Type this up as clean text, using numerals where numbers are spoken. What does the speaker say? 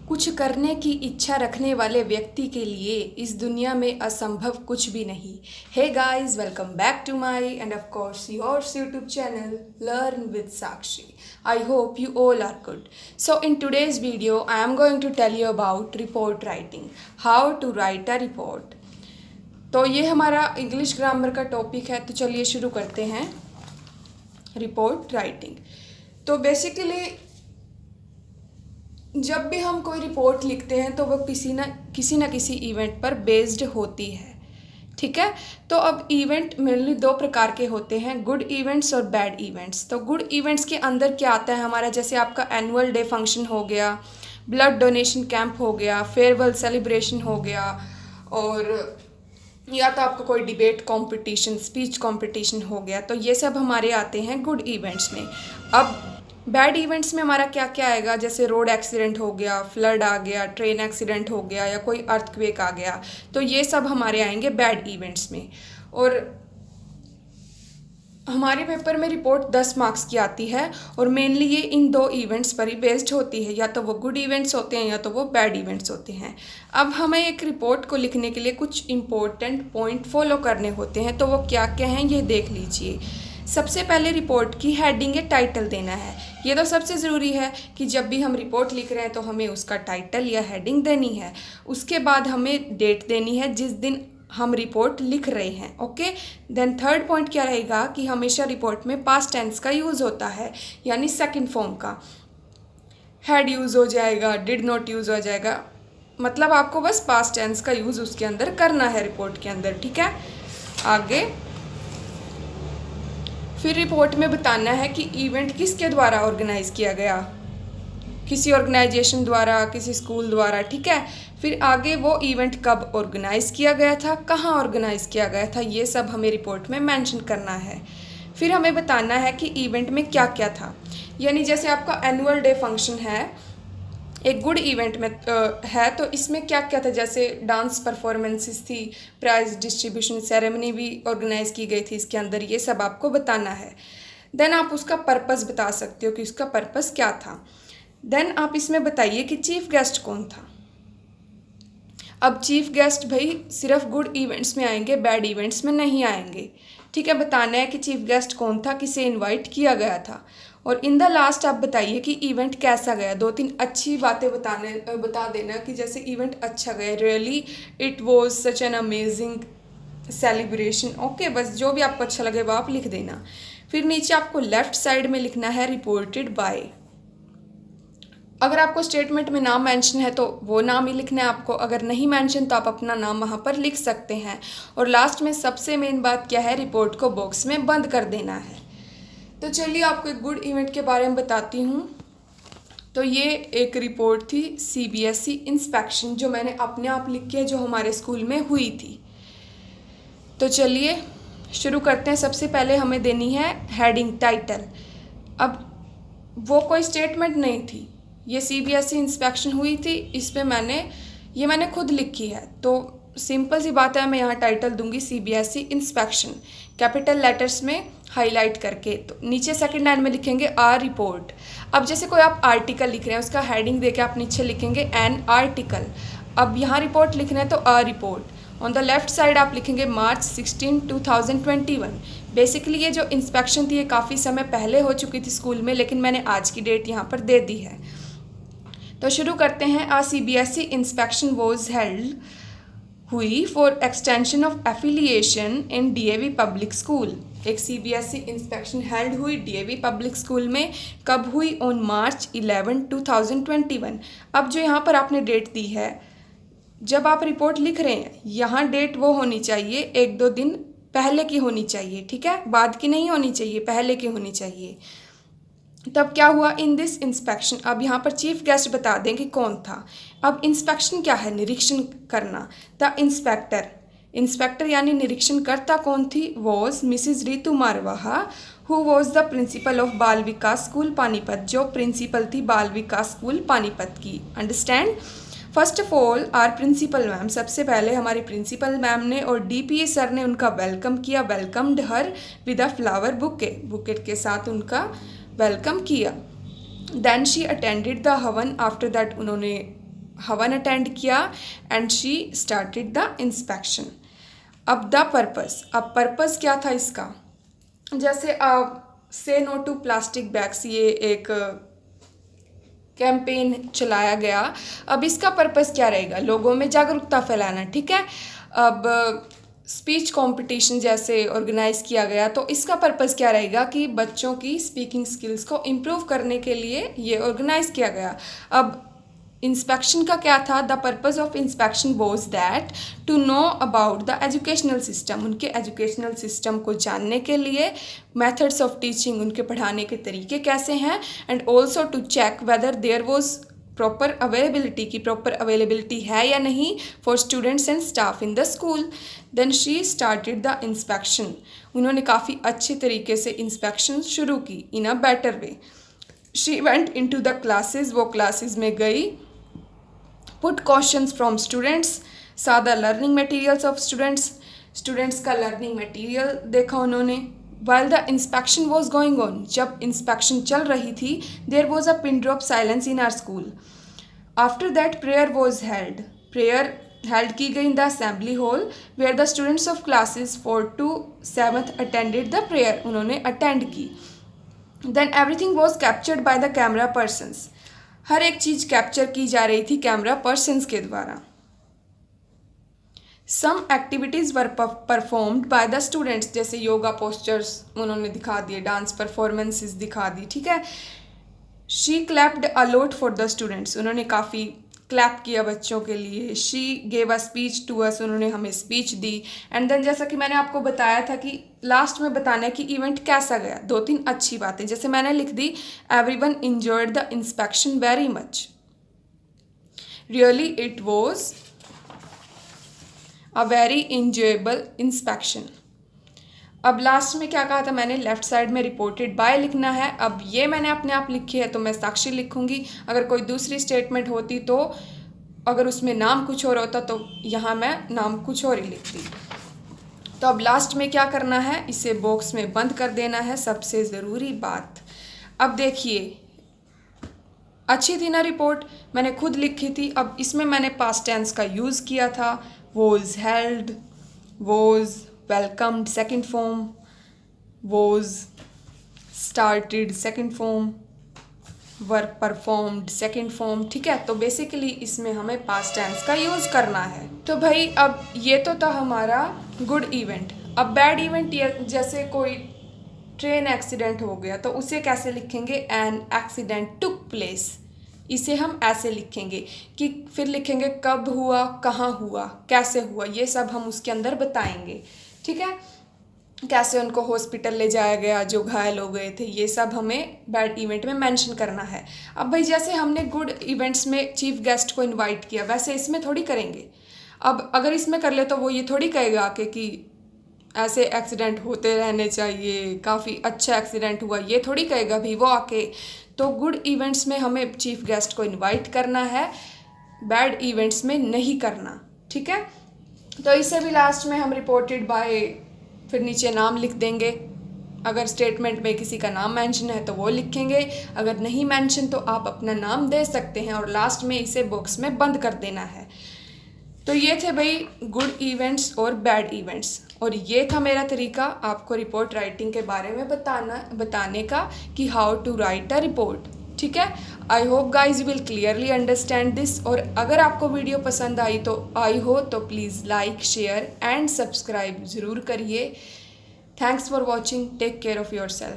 कुछ करने की इच्छा रखने वाले व्यक्ति के लिए इस दुनिया में असंभव कुछ भी नहीं। Hey guys, welcome back to my end of course yours YouTube channel learn with Sakshi. I hope you all are good. So in today's video I am going to tell you about report writing, how to write a report. तो ये हमारा English grammar का topic है, तो चलिए शुरू करते हैं। रिपोर्ट राइटिंग तो बेसिकली जब भी हम कोई रिपोर्ट लिखते हैं तो वो किसी न किसी इवेंट पर बेस्ड होती है, ठीक है। तो अब इवेंट मेनली दो प्रकार के होते हैं, गुड इवेंट्स और बैड इवेंट्स। तो गुड इवेंट्स के अंदर क्या आता है हमारा, जैसे आपका एनुअल डे फंक्शन हो गया, ब्लड डोनेशन कैंप हो गया, फेयरवेल सेलिब्रेशन हो गया, और या तो आपका कोई डिबेट कंपटीशन, स्पीच कंपटीशन हो गया। तो ये सब हमारे आते हैं गुड इवेंट्स में। अब बैड इवेंट्स में हमारा क्या क्या आएगा, जैसे रोड एक्सीडेंट हो गया, फ्लड आ गया, ट्रेन एक्सीडेंट हो गया, या कोई अर्थक्वेक आ गया। तो ये सब हमारे आएंगे बैड इवेंट्स में। और हमारे पेपर में रिपोर्ट 10 मार्क्स की आती है, और मेनली ये इन दो इवेंट्स पर ही बेस्ड होती है, या तो वो गुड इवेंट्स होते हैं या तो वो बैड इवेंट्स होते हैं। अब हमें एक रिपोर्ट को लिखने के लिए कुछ इम्पोर्टेंट पॉइंट फॉलो करने होते हैं, तो वो क्या क्या हैं ये देख लीजिए। सबसे पहले रिपोर्ट की हेडिंग या टाइटल देना है। ये तो सबसे ज़रूरी है कि जब भी हम रिपोर्ट लिख रहे हैं तो हमें उसका टाइटल या हेडिंग देनी है। उसके बाद हमें डेट देनी है जिस दिन हम रिपोर्ट लिख रहे हैं, ओके। देन थर्ड पॉइंट क्या रहेगा कि हमेशा रिपोर्ट में पास्ट टेंस का यूज़ होता है, यानी सेकंड फॉर्म का। हैड यूज़ हो जाएगा, डिड नॉट यूज़ हो जाएगा, मतलब आपको बस पास्ट टेंस का यूज़ उसके अंदर करना है रिपोर्ट के अंदर, ठीक है। आगे फिर रिपोर्ट में बताना है कि इवेंट किसके द्वारा ऑर्गेनाइज किया गया, किसी ऑर्गेनाइजेशन द्वारा, किसी स्कूल द्वारा, ठीक है। फिर आगे वो इवेंट कब ऑर्गेनाइज किया गया था, कहाँ ऑर्गेनाइज किया गया था, ये सब हमें रिपोर्ट में मेंशन करना है। फिर हमें बताना है कि इवेंट में क्या क्या था, यानी जैसे आपका एनुअल डे फंक्शन है, एक गुड इवेंट में है, तो इसमें क्या क्या था, जैसे डांस परफॉर्मेंसेस थी, प्राइज डिस्ट्रीब्यूशन सेरेमनी भी ऑर्गेनाइज की गई थी इसके अंदर, ये सब आपको बताना है। देन आप उसका पर्पस बता सकते हो कि उसका पर्पस क्या था। देन आप इसमें बताइए कि चीफ गेस्ट कौन था। अब चीफ गेस्ट भाई सिर्फ गुड इवेंट्स में आएंगे, बैड इवेंट्स में नहीं आएंगे, ठीक है। बताना है कि चीफ गेस्ट कौन था, किसे इनवाइट किया गया था। और इन द लास्ट आप बताइए कि इवेंट कैसा गया। 2-3 अच्छी बातें बता देना कि जैसे इवेंट अच्छा गया, really it was such an amazing celebration, okay. बस जो भी आपको अच्छा लगे वो आप लिख देना। फिर नीचे आपको लेफ्ट साइड में लिखना है रिपोर्टेड बाय। अगर आपको स्टेटमेंट में नाम मेंशन है तो वो नाम ही लिखना है आपको, अगर नहीं मेंशन तो आप अपना नाम वहाँ पर लिख सकते हैं। और लास्ट में सबसे मेन बात क्या है, रिपोर्ट को बॉक्स में बंद कर देना है। तो चलिए आपको एक गुड इवेंट के बारे में बताती हूँ। तो ये एक रिपोर्ट थी CBSE इंस्पेक्शन, जो मैंने अपने आप लिख के जो हमारे स्कूल में हुई थी। तो चलिए शुरू करते हैं। सबसे पहले हमें देनी है हेडिंग, टाइटल। अब वो कोई स्टेटमेंट नहीं थी, ये CBSE इंस्पेक्शन हुई थी, इस पर मैंने खुद लिखी है। तो सिंपल सी बात है, मैं यहाँ टाइटल दूंगी CBSE इंस्पेक्शन, कैपिटल लेटर्स में हाईलाइट करके। तो नीचे सेकंड लाइन में लिखेंगे आ रिपोर्ट। अब जैसे कोई आप आर्टिकल लिख रहे हैं, उसका हेडिंग देके आप नीचे लिखेंगे एन आर्टिकल। अब यहाँ रिपोर्ट लिखना है तो आ report. On the left side आप लिखेंगे March 16, 2021। बेसिकली ये जो इंस्पेक्शन थी ये काफ़ी समय पहले हो चुकी थी स्कूल में, लेकिन मैंने आज की डेट यहाँ पर दे दी है। तो शुरू करते हैं। आ CBSE इंस्पेक्शन वॉज हेल्ड हुई for extension of affiliation in DAV public school. एक CBSE इंस्पेक्शन हेल्ड हुई DAV पब्लिक स्कूल में, कब हुई, ऑन March 11, 2021। अब जो यहाँ पर आपने डेट दी है, जब आप रिपोर्ट लिख रहे हैं यहाँ डेट वो होनी चाहिए 1-2 दिन पहले की होनी चाहिए, ठीक है, बाद की नहीं होनी चाहिए, पहले की होनी चाहिए। तब क्या हुआ, इन दिस इंस्पेक्शन। अब यहाँ पर चीफ गेस्ट बता दें कि कौन था। अब इंस्पेक्शन क्या है, निरीक्षण करना। द इंस्पेक्टर यानी निरीक्षण करता कौन थी, was Mrs Ritu Marwaha, who was the principle of बाल विकास स्कूल पानीपत, जो प्रिंसिपल थी बाल विकास स्कूल पानीपत की। Understand. First of all our principal ma'am, सबसे पहले हमारी प्रिंसिपल मैम ने और DPA सर ने उनका वेलकम किया, welcomed her with a flower bouquet के साथ उनका वेलकम किया। देन शी अटेंडेड द हवन, आफ्टर दैट उन्होंने हवन अटेंड किया and she started the inspection. अब द पर्पस, अब पर्पस क्या था इसका, जैसे से नो टू प्लास्टिक बैग्स, ये एक कैंपेन चलाया गया। अब इसका पर्पस क्या रहेगा, लोगों में जागरूकता फैलाना, ठीक है। अब स्पीच कंपटीशन जैसे ऑर्गेनाइज किया गया, तो इसका पर्पस क्या रहेगा कि बच्चों की स्पीकिंग स्किल्स को इम्प्रूव करने के लिए ये ऑर्गेनाइज किया गया। अब इंस्पेक्शन का क्या था, the purpose of inspection was that to know about the educational system, उनके एजुकेशनल सिस्टम को जानने के लिए, मेथड्स ऑफ टीचिंग, उनके पढ़ाने के तरीके कैसे हैं, and also to check whether there was proper availability, की प्रॉपर अवेलेबिलिटी है या नहीं for students and staff in the school. Then she started the inspection, उन्होंने काफ़ी अच्छे तरीके से इंस्पेक्शन शुरू की in a better way. She went into the classes, वो क्लासेज में गई, put questions from students, saw the learning materials of students, students का लर्निंग मटेरियल देखा उन्होंने। while the inspection was going on, जब inspection चल रही थी, there was a pin drop silence in our school. after that prayer was held, prayer held की गई in the assembly hall where the students of classes 4 to 7th attended the prayer, उन्होंने attend की। then everything was captured by the camera persons, हर एक चीज़ capture की जा रही थी camera persons के द्वारा। Some activities were performed by the students, जैसे योगा पोस्चर्स उन्होंने दिखा दिए, डांस परफॉर्मेंसेस दिखा दी, ठीक है। She clapped a lot for the students, उन्होंने काफ़ी क्लैप किया बच्चों के लिए। She gave a speech to us, उन्होंने हमें स्पीच दी। एंड देन जैसा कि मैंने आपको बताया था कि लास्ट में बताना है कि इवेंट कैसा गया, 2-3 अच्छी बातें, जैसे मैंने लिख दी, everyone enjoyed the inspection very much, really it was a very enjoyable inspection. अब लास्ट में क्या कहा था मैंने, लेफ्ट साइड में रिपोर्टेड बाय लिखना है। अब ये मैंने अपने आप लिखी है तो मैं साक्षी लिखूंगी, अगर कोई दूसरी स्टेटमेंट होती तो, अगर उसमें नाम कुछ और होता तो यहाँ मैं नाम कुछ और ही लिखती। तो अब लास्ट में क्या करना है, इसे बॉक्स में बंद कर देना है, सबसे ज़रूरी बात। अब देखिए, अच्छी थी ना रिपोर्ट, मैंने खुद लिखी थी। अब इसमें मैंने पास्ट टेंस का यूज़ किया था, was held, was welcomed second form, was started second form, were performed second form, ठीक है। तो बेसिकली इसमें हमें पास्ट टेंस का यूज़ करना है। तो भाई अब ये तो था हमारा गुड इवेंट। अब बैड इवेंट, जैसे कोई ट्रेन एक्सीडेंट हो गया तो उसे कैसे लिखेंगे, एन एक्सीडेंट टुक प्लेस, इसे हम ऐसे लिखेंगे कि फिर लिखेंगे कब हुआ, कहाँ हुआ, कैसे हुआ, ये सब हम उसके अंदर बताएंगे, ठीक है। कैसे उनको हॉस्पिटल ले जाया गया जो घायल हो गए थे, ये सब हमें बैड इवेंट में मेंशन करना है। अब भाई जैसे हमने गुड इवेंट्स में चीफ गेस्ट को इनवाइट किया, वैसे इसमें थोड़ी करेंगे। अब अगर इसमें कर ले तो वो ये थोड़ी कहेगा आके कि ऐसे एक्सीडेंट होते रहने चाहिए, काफ़ी अच्छा एक्सीडेंट हुआ, ये थोड़ी कहेगा भी वो आके। तो गुड इवेंट्स में हमें चीफ गेस्ट को इनवाइट करना है, बैड इवेंट्स में नहीं करना, ठीक है। तो इसे भी लास्ट में हम रिपोर्टेड बाय, फिर नीचे नाम लिख देंगे। अगर स्टेटमेंट में किसी का नाम मेंशन है तो वो लिखेंगे, अगर नहीं मेंशन तो आप अपना नाम दे सकते हैं, और लास्ट में इसे बॉक्स में बंद कर देना है। तो ये थे भाई गुड इवेंट्स और बैड इवेंट्स, और ये था मेरा तरीका आपको रिपोर्ट राइटिंग के बारे में बताने का कि how to write a report, ठीक है। I hope guys you will clearly understand this. और अगर आपको वीडियो पसंद आई हो तो please like, share and subscribe ज़रूर करिए। Thanks for watching, take care of your self.